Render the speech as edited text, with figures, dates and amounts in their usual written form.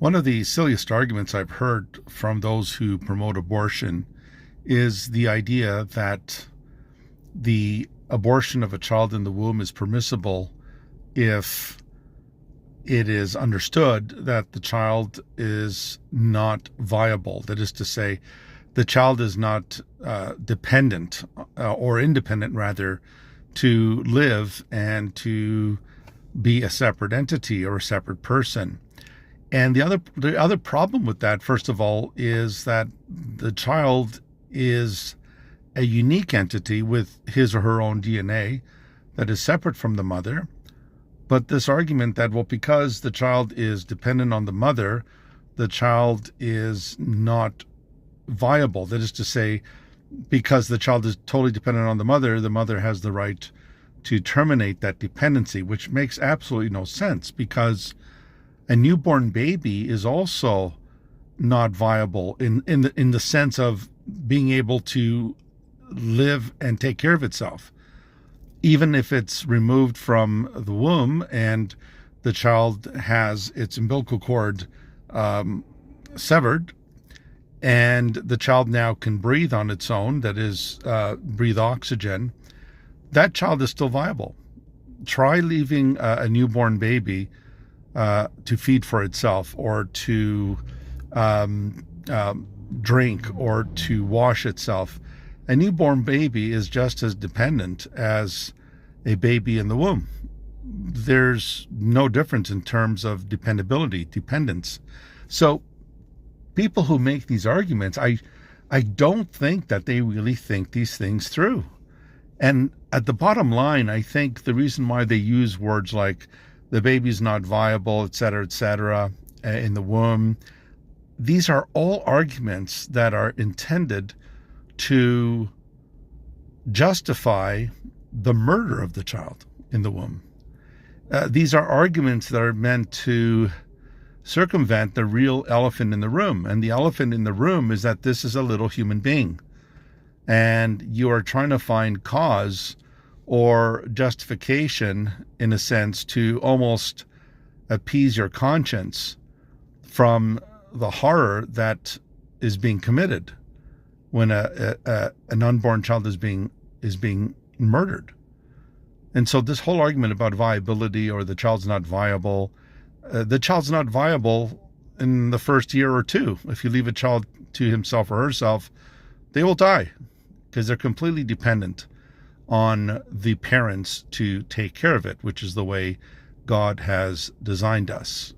One of the silliest arguments I've heard from those who promote abortion is the idea that the abortion of a child in the womb is permissible if it is understood that the child is not viable. That is to say, the child is not dependent or independent, rather, to live and to be a separate entity or a separate person. And the other problem with that, first of all, is that the child is a unique entity with his or her own DNA that is separate from the mother. But this argument that, well, because the child is dependent on the mother, the child is not viable. That is to say, because the child is totally dependent on the mother has the right to terminate that dependency, which makes absolutely no sense, because a newborn baby is also not viable in the sense of being able to live and take care of itself. Even if it's removed from the womb and the child has its umbilical cord severed, and the child now can breathe on its own, that is, breathe oxygen, that child is still viable. Try leaving a newborn baby to feed for itself, or to drink, or to wash itself. A newborn baby is just as dependent as a baby in the womb. There's no difference in terms of dependence. So people who make these arguments, I don't think that they really think these things through. And at the bottom line, I think the reason why they use words like the baby's not viable, et cetera, in the womb, these are all arguments that are intended to justify the murder of the child in the womb. These are arguments that are meant to circumvent the real elephant in the room. And the elephant in the room is that this is a little human being. And you are trying to find cause or justification, in a sense, to almost appease your conscience from the horror that is being committed when an unborn child is being murdered. And so this whole argument about viability, or the child's not viable in the first year or two. If you leave a child to himself or herself, they will die, because they're completely dependent on the parents to take care of it, which is the way God has designed us.